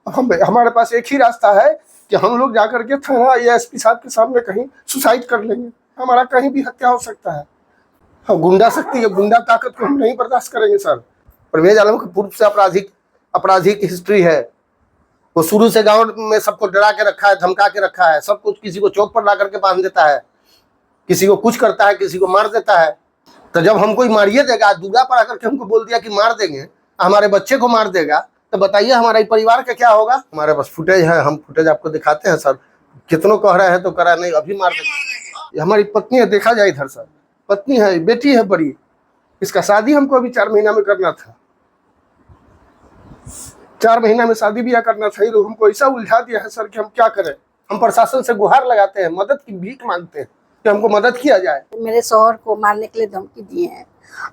हम हमारे पास एक ही रास्ता है कि हम लोग जाकर के थाना या एसपी साहब के सामने कहीं सुसाइड कर लेंगे। हमारा कहीं भी हत्या हो सकता है। हाँ, गुंडा शक्ति है, गुंडा ताकत को हम नहीं बर्दाश्त करेंगे सर। परवेज आलम की पूर्व से आपराधिक हिस्ट्री है। वो शुरू से गांव में सबको डरा के रखा है, धमका के रखा है, सब कुछ किसी को चौक पर ला करके बांध देता है, किसी को कुछ करता है, किसी को मार देता है। तो जब हमको मारिए देगा, दूरा पर आकर के हमको बोल दिया कि मार देंगे, हमारे बच्चे को मार देगा, तो बताइए हमारे परिवार का क्या होगा। हमारे पास फुटेज है, हम फुटेज आपको दिखाते हैं सर। कितनों कह रहे हैं तो करा नहीं, अभी मार देंगे। हमारी पत्नी है, देखा जाए इधर सर, पत्नी है, बेटी है बड़ी, इसका शादी हमको अभी 4 महीना में करना था। 4 महीना में शादी ब्याह करना था। लोग हमको ऐसा उलझा दिया है सर कि हम क्या करें। हम प्रशासन से गुहार लगाते हैं, मदद की भीख मांगते हैं कि हमको मदद किया जाए। मेरे शौहर को मारने के लिए धमकी दिए हैं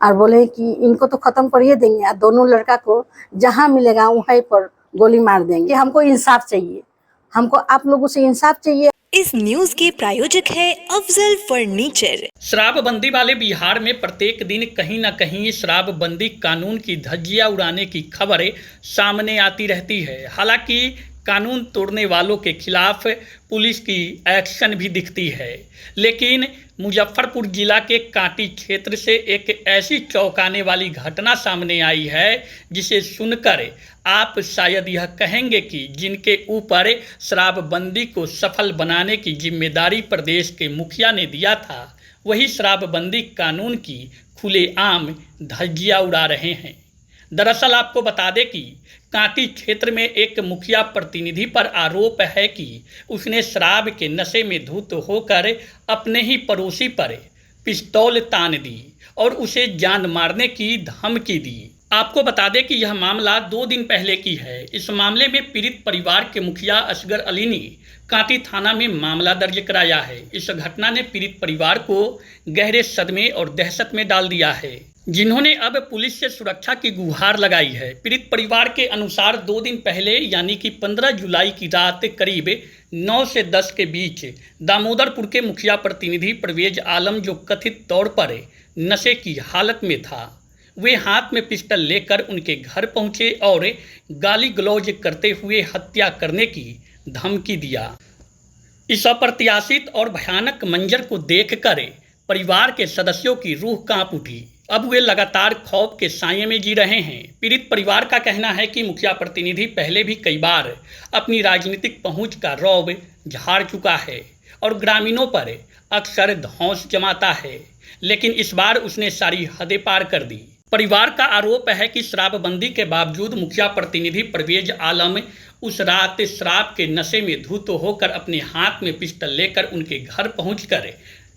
और बोले कि इनको तो खत्म करिए देंगे, दोनों लड़का को जहाँ मिलेगा वहीं पर गोली मार देंगे। हमको इंसाफ चाहिए, हमको आप लोगों से इंसाफ चाहिए। इस न्यूज के प्रायोजक है अफजल फर्नीचर। शराबबंदी वाले बिहार में प्रत्येक दिन कहीं न कहीं शराबबंदी कानून की धज्जियां उड़ाने की खबरें सामने आती रहती है। हालांकि कानून तोड़ने वालों के खिलाफ पुलिस की एक्शन भी दिखती है, लेकिन मुजफ्फरपुर जिला के कांटी क्षेत्र से एक ऐसी चौंकाने वाली घटना सामने आई है जिसे सुनकर आप शायद यह कहेंगे कि जिनके ऊपर शराबबंदी को सफल बनाने की जिम्मेदारी प्रदेश के मुखिया ने दिया था, वही शराबबंदी कानून की खुलेआम धज्जियां उड़ा रहे हैं। दरअसल आपको बता दें कि कांटी क्षेत्र में एक मुखिया प्रतिनिधि पर आरोप है कि उसने शराब के नशे में धुत होकर अपने ही पड़ोसी पर पिस्तौल तान दी और उसे जान मारने की धमकी दी। आपको बता दें कि यह मामला 2 दिन पहले की है। इस मामले में पीड़ित परिवार के मुखिया असगर अली ने कांटी थाना में मामला दर्ज कराया है। इस घटना ने पीड़ित परिवार को गहरे सदमे और दहशत में डाल दिया है, जिन्होंने अब पुलिस से सुरक्षा की गुहार लगाई है। पीड़ित परिवार के अनुसार 2 दिन पहले यानी कि 15 जुलाई की रात करीब 9 से 10 के बीच दामोदरपुर के मुखिया प्रतिनिधि परवेज आलम, जो कथित तौर पर नशे की हालत में था, वे हाथ में पिस्टल लेकर उनके घर पहुंचे और गाली गलौज करते हुए हत्या करने की धमकी दिया। इस अप्रत्याशित और भयानक मंजर को देखकर परिवार के सदस्यों की रूह कांप उठी। अब वे लगातार खौफ के साये में जी रहे हैं। पीड़ित परिवार का कहना है कि मुखिया प्रतिनिधि पहले भी कई बार अपनी राजनीतिक पहुंच का रौब झाड़ चुका है और ग्रामीणों पर अक्सर धौंस जमाता है, लेकिन इस बार उसने सारी हदें पार कर दी। परिवार का आरोप है कि शराबबंदी के बावजूद मुखिया प्रतिनिधि परवेज आलम उस रात शराब के नशे में धुत होकर अपने हाथ में पिस्टल लेकर उनके घर पहुंचकर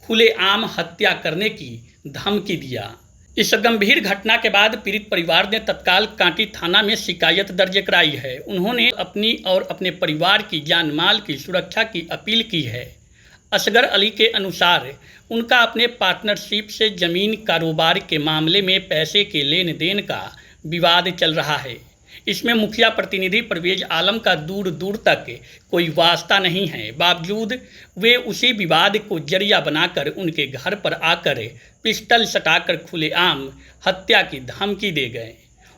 खुलेआम हत्या करने की धमकी दिया। इस गंभीर घटना के बाद पीड़ित परिवार ने तत्काल कांटी थाना में शिकायत दर्ज कराई है। उन्होंने अपनी और अपने परिवार की जान माल की सुरक्षा की अपील की है। असगर अली के अनुसार उनका अपने पार्टनरशिप से जमीन कारोबार के मामले में पैसे के लेन देन का विवाद चल रहा है। इसमें मुखिया प्रतिनिधि परवेज आलम का दूर दूर तक कोई वास्ता नहीं है, बावजूद वे उसी विवाद को जरिया बनाकर उनके घर पर आकर पिस्टल सटाकर खुलेआम हत्या की धमकी दे गए।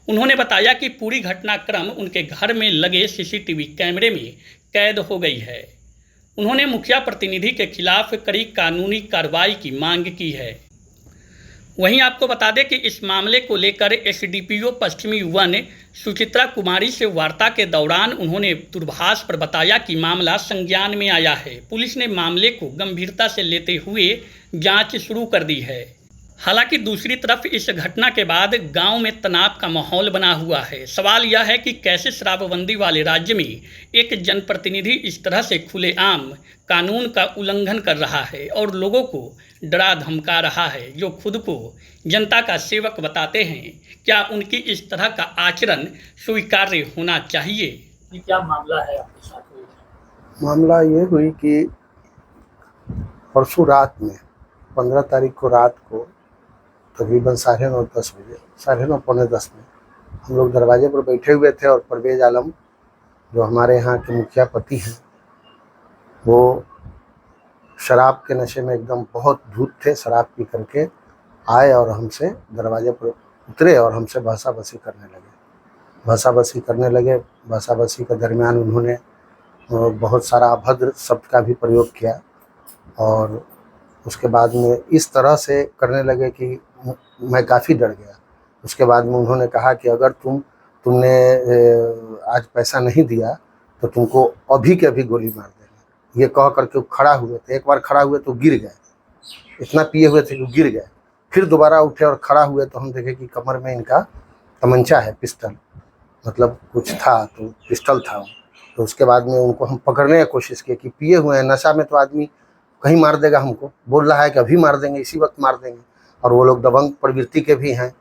उन्होंने बताया कि पूरी घटनाक्रम उनके घर में लगे सीसीटीवी कैमरे में कैद हो गई है। उन्होंने मुखिया प्रतिनिधि के खिलाफ कड़ी कानूनी कार्रवाई की मांग की है। वहीं आपको बता दें कि इस मामले को लेकर एसडीपीओ पश्चिमी वन सुचित्रा कुमारी से वार्ता के दौरान उन्होंने दूरभाष पर बताया कि मामला संज्ञान में आया है। पुलिस ने मामले को गंभीरता से लेते हुए जांच शुरू कर दी है। हालांकि दूसरी तरफ इस घटना के बाद गांव में तनाव का माहौल बना हुआ है। सवाल यह है कि कैसे शराबबंदी वाले राज्य में एक जनप्रतिनिधि इस तरह से खुलेआम कानून का उल्लंघन कर रहा है और लोगों को डरा धमका रहा है, जो खुद को जनता का सेवक बताते हैं। क्या उनकी इस तरह का आचरण स्वीकार्य होना चाहिए? ये क्या मामला है आपके साथ? मामला ये हुई कि परसों रात में 15 तारीख को रात को तकरीबन 9:30-10 बजे, 9:30 पौने 10 में हम लोग दरवाजे पर बैठे हुए थे और परवेज आलम, जो हमारे यहाँ के मुखिया पति हैं, वो शराब के नशे में एकदम बहुत धूत थे। शराब पी करके आए और हमसे दरवाजे पर उतरे और हमसे बहसा बहसी करने लगे। बसाबसी करने लगे। बसाबसी के दरमियान उन्होंने बहुत सारा अभद्र शब्द का भी प्रयोग किया और उसके बाद में इस तरह से करने लगे कि मैं काफ़ी डर गया। उसके बाद में उन्होंने कहा कि अगर तुमने आज पैसा नहीं दिया तो तुमको अभी के अभी गोली मार देंगे। ये कह करके वो खड़ा हुए थे। एक बार खड़ा हुए तो गिर गए, इतना पिए हुए थे कि गिर गए। फिर दोबारा उठे और खड़ा हुए तो हम देखे कि कमर में इनका तमंचा है, पिस्टल, मतलब कुछ था तो पिस्टल था। तो उसके बाद में उनको हम पकड़ने की कोशिश की कि पिए हुए हैं, नशा में तो आदमी कहीं मार देगा हमको, बोल रहा है कि अभी मार देंगे, इसी वक्त मार देंगे। और वो लोग दबंग प्रवृत्ति के भी हैं।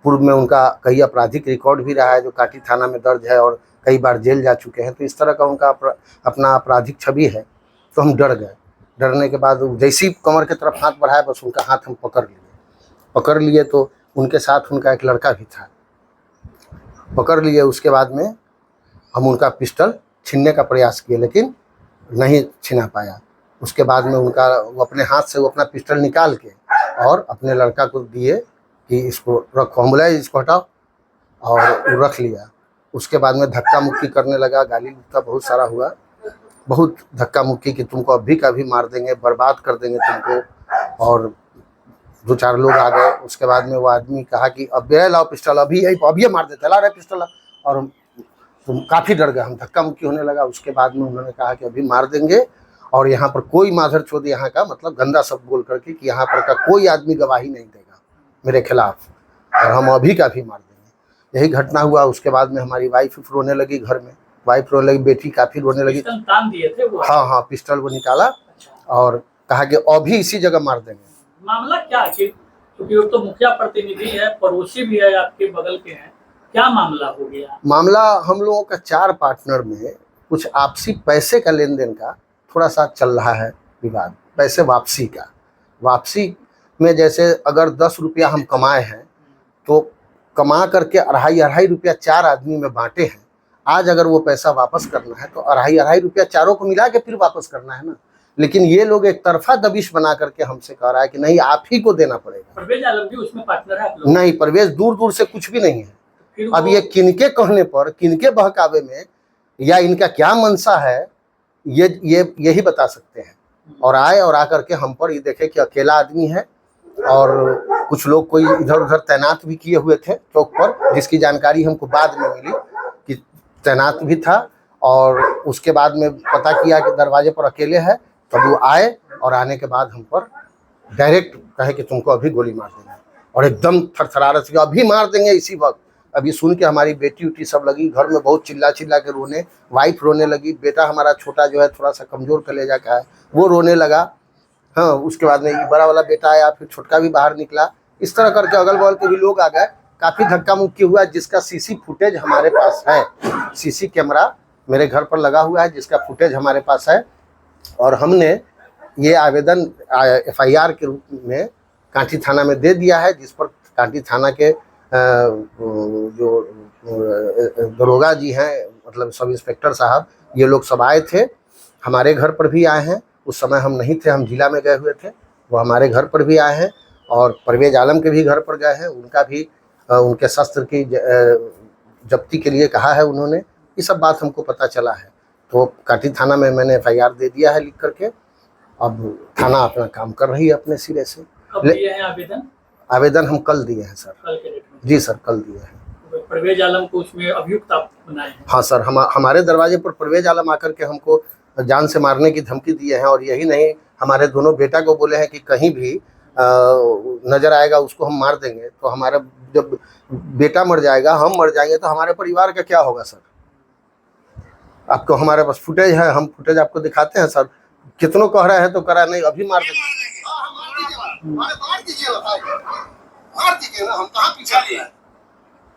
पूर्व में उनका कई आपराधिक रिकॉर्ड भी रहा है जो काटी थाना में दर्ज है और कई बार जेल जा चुके हैं। तो इस तरह का उनका अपना आपराधिक छवि है। तो हम डर गए। डरने के बाद जैसी कमर की तरफ हाथ बढ़ाया बस उनका हाथ हम पकड़ लिए तो उनके साथ उनका एक लड़का भी था, पकड़ लिए। उसके बाद में हम उनका पिस्टल छीनने का प्रयास किए लेकिन नहीं छिना पाया। उसके बाद में वो अपने हाथ से वो अपना पिस्टल निकाल के और अपने लड़का को दिए कि इसको रखो, हम बोला इसको हटाओ, और वो रख लिया। उसके बाद में धक्का मुक्की करने लगा, गाली गुस्सा बहुत सारा हुआ, बहुत धक्का मुक्की कि तुमको अभी का भी मार देंगे, बर्बाद कर देंगे तुमको। और 2-4 लोग आ गए। उसके बाद में वो आदमी कहा कि अब ये लाओ पिस्टल, अभी मार देते, ला रहे पिस्टल। और तुम काफ़ी डर गए, हम धक्का मुक्की होने लगा। उसके बाद में उन्होंने कहा कि अभी मार देंगे और यहाँ पर कोई माधर चौधरी यहाँ का मतलब गंदा शब्द बोल करके कि यहाँ पर का कोई आदमी गवाही नहीं देगा मेरे खिलाफ और हम अभी का भी मार देंगे। यही घटना हुआ। उसके बाद में हमारी वाइफ रोने लगी, घर में वाइफ रोने लगी, बेटी काफ़ी रोने लगी। तान दिए थे वो? हाँ, पिस्टल वो निकाला और कहा कि अभी इसी जगह मार देंगे। मामला क्या है? क्योंकि वो तो मुखिया प्रतिनिधि है, पड़ोसी भी है, आपके बगल के हैं, क्या मामला हो गया? मामला हम लोगों का 4 पार्टनर में कुछ आपसी पैसे का लेन देन का थोड़ा सा चल रहा है विवाद, पैसे वापसी का। वापसी में जैसे अगर 10 रुपया हम कमाए हैं तो कमा करके 2.5 रुपया 4 आदमी में बांटे हैं। आज अगर वो पैसा वापस करना है तो 2.5 रुपया चारों को मिला के फिर वापस करना है ना। लेकिन ये लोग एक तरफा दबिश बना करके हमसे कह रहा है कि नहीं आप ही को देना पड़ेगा। परवेज आलम भी उसमें पार्टनर है आप लोग? नहीं, परवेज दूर दूर से कुछ भी नहीं है। अब ये किनके कहने पर, किनके बहकावे में या इनका क्या मंशा है ये यही बता सकते हैं। और आए और आकर के हम पर ये देखे कि अकेला आदमी है और कुछ लोग कोई इधर उधर तैनात भी किए हुए थे चौक पर, जिसकी जानकारी हमको बाद में मिली कि तैनात भी था। और उसके बाद में पता किया कि दरवाजे पर अकेले है, तब वो आए और आने के बाद हम पर डायरेक्ट कहे कि तुमको अभी गोली मार देंगे और एकदम थरथरारत से अभी मार देंगे इसी वक्त। अभी सुन के हमारी बेटी उटी सब लगी, घर में बहुत चिल्ला के रोने, वाइफ रोने लगी, बेटा हमारा छोटा जो है थोड़ा सा कमज़ोर कलेजा का है वो रोने लगा। हाँ, उसके बाद में बड़ा वाला बेटा आया, फिर छोटका भी बाहर निकला। इस तरह करके अगल बगल के भी लोग आ गए, काफ़ी धक्का मुक्की हुआ, जिसका सीसी फुटेज हमारे पास है। सीसी कैमरा मेरे घर पर लगा हुआ है जिसका फुटेज हमारे पास है। और हमने ये आवेदन FIR के रूप में कांटी थाना में दे दिया है, जिस पर कांटी थाना के जो दरोगा जी हैं, मतलब सब इंस्पेक्टर साहब, ये लोग सब आए थे, हमारे घर पर भी आए हैं। उस समय हम नहीं थे, हम जिला में गए हुए थे, वो हमारे घर पर भी आए हैं। और परवेज आलम के भी घर पर गए हैं, उनका भी उनके शस्त्र की जब्ती के लिए कहा है उन्होंने। ये सब बात हमको पता चला है। तो कांटी थाना में मैंने FIR दे दिया है लिख करके। अब थाना अपना काम कर रही है अपने सिरे से। कब दिए हैं आवेदन? आवेदन हम कल दिए हैं सर। कल के डेट में? जी सर, कल दिए हैं। परवेज आलम को उसमें अभियुक्त आप बनाए हैं? हाँ सर, हमारे दरवाजे पर परवेज आलम आकर के हमको जान से मारने की धमकी दिए हैं। और यही नहीं, हमारे दोनों बेटा को बोले हैं कि कहीं भी नज़र आएगा उसको हम मार देंगे। तो हमारा जब बेटा मर जाएगा, हम मर जाएंगे, तो हमारे परिवार का क्या होगा सर? आपको हमारे पास फुटेज है, हम फुटेज आपको दिखाते हैं सर। कितनों कह रहे हैं तो करा नहीं, अभी मार देंगे। मार दीजिए ना, हम कहाँ पीछा लिए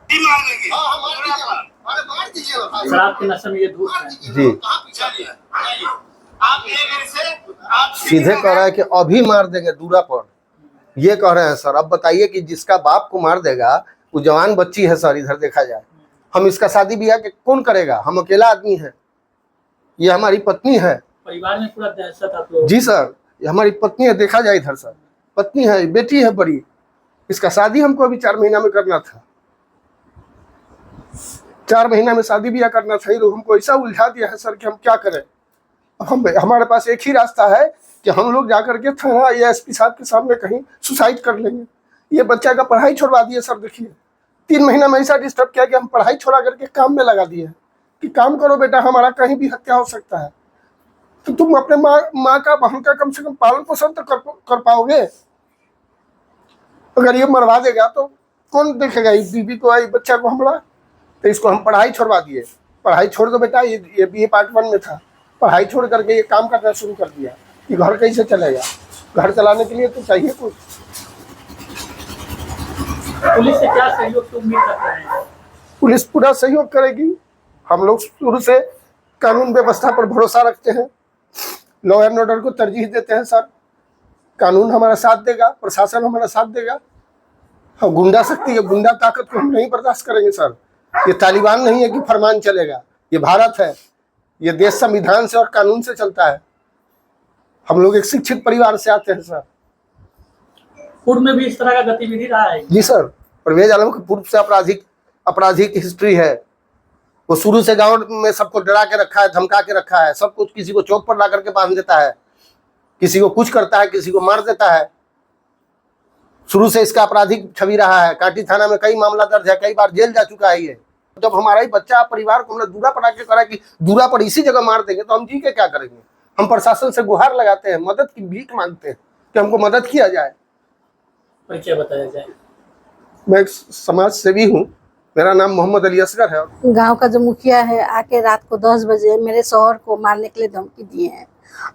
मार देंगे। शराब के नशे में ये धूप है जी, कहाँ पीछा लिए आप ये मेरे से आप सीधे कह रहा है कि अभी मार देंगे दूरा पर, ये कह रहे हैं सर। अब बताइए कि जिसका बाप को मार देगा वो जवान बच्ची है सर, इधर देखा जाए। हम इसका शादी ब्याह के कौन करेगा? हम अकेला आदमी है, ये हमारी पत्नी है। परिवार में पूरा दहशत आप लोग? जी सर, ये हमारी पत्नी है, देखा जाए इधर सर, पत्नी है, बेटी है बड़ी। इसका शादी हमको अभी 4 महीना में करना था। 4 महीना में शादी ब्याह करना था, ये लोग हमको ऐसा उलझा दिया है सर कि हम क्या करें। अब हमारे पास एक ही रास्ता है कि हम लोग जाकर के थाना या एसपी साहब के सामने कहीं सुसाइड कर लेंगे। ये बच्चा का पढ़ाई छोड़वा दिए सर। देखिए 3 महीना में ऐसा डिस्टर्ब किया कि हम पढ़ाई छोड़ा करके काम में लगा दिए कि काम करो बेटा, हमारा कहीं भी हत्या हो सकता है। तो तुम अपने माँ का बहन का कम से कम पालन पोषण तो कर पाओगे। अगर ये मरवा देगा तो कौन देखेगा इस बीबी को, इस बच्चा को हमारा। तो इसको हम पढ़ाई छोड़वा दिए। पढ़ाई छोड़ दो बेटा, ये BA पार्ट 1 में था। पढ़ाई छोड़ करके ये काम करना शुरू कर दिया कि घर कैसे चलेगा। घर चलाने के लिए तो चाहिए कुछ। पुलिस से क्या सहयोग की उम्मीद रख रहे हैं? पुलिस पूरा सहयोग करेगी। हम लोग शुरू से कानून व्यवस्था पर भरोसा रखते हैं, लॉ एंड ऑर्डर को तरजीह देते हैं सर। कानून हमारा साथ देगा, प्रशासन हमारा साथ देगा। हम गुंडा शक्ति, गुंडा ताकत को हम नहीं बर्दाश्त करेंगे सर। ये तालिबान नहीं है कि फरमान चलेगा, ये भारत है। ये देश संविधान से और कानून से चलता है। हम लोग एक शिक्षित परिवार से आते हैं सर। पूर्व में भी इस तरह का गतिविधि रहा है? जी सर, परवेज आलम की पूर्व से आपराधिक हिस्ट्री है। वो शुरू से गांव में सबको डरा के रखा है, धमका के रखा है। सब कुछ किसी को चौक पर ला करके बांध देता है, किसी को कुछ करता है, किसी को मार देता है। शुरू से इसका आपराधिक छवि रहा है। कांटी थाना में कई मामला दर्ज है, कई बार जेल जा चुका है ये। जब हमारा ही बच्चा परिवार को हमने दूरा पड़ा के करा कि दूरा पर इसी जगह मार देंगे तो हम जी के क्या करेंगे। हम प्रशासन से गुहार लगाते हैं, मदद की भीख मांगते हैं कि हमको मदद किया जाए। क्या बताया जाए? मैं एक समाज सेवी हूँ, मेरा नाम मोहम्मद अली असगर है। गांव का जो मुखिया है आके रात को 10 बजे मेरे शौहर को मारने के लिए धमकी दिए हैं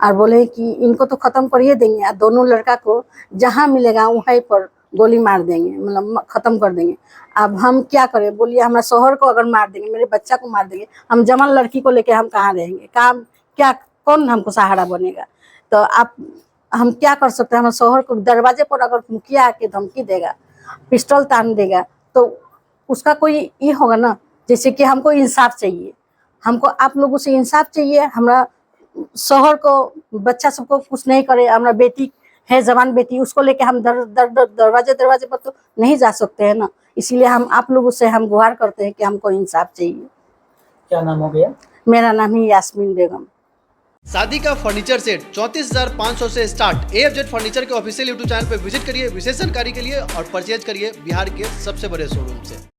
और बोले कि इनको तो खत्म करिए देंगे और दोनों लड़का को जहां मिलेगा वहीं पर गोली मार देंगे, मतलब खत्म कर देंगे। अब हम क्या करें? बोलिए हमारे शौहर को अगर मार देंगे, मेरे बच्चा को मार देंगे, हम जवान लड़की को लेके हम कहाँ रहेंगे? काम क्या, कौन हमको सहारा बनेगा? तो आप हम क्या कर सकते हैं? हमारे शौहर को दरवाजे पर अगर मुखिया आके धमकी देगा, पिस्टल तान देगा, तो उसका कोई ये होगा ना, जैसे कि हमको इंसाफ चाहिए। हमको आप लोगों से इंसाफ चाहिए। हमारा शौहर को, बच्चा सबको कुछ नहीं करे, हमारा बेटी है जवान बेटी, उसको लेके हम दरवाजे पर तो नहीं जा सकते हैं ना। इसीलिए हम आप लोगों से हम गुहार करते हैं कि हमको इंसाफ चाहिए। क्या नाम हो गया? मेरा नाम है यास्मीन बेगम। शादी का फर्नीचर सेट 34,500 से स्टार्ट। AFZ फर्नीचर के ऑफिशियल YouTube चैनल पर विजिट करिए विशेष जानकारी के लिए और परचेज करिए बिहार के सबसे बड़े शोरूम से।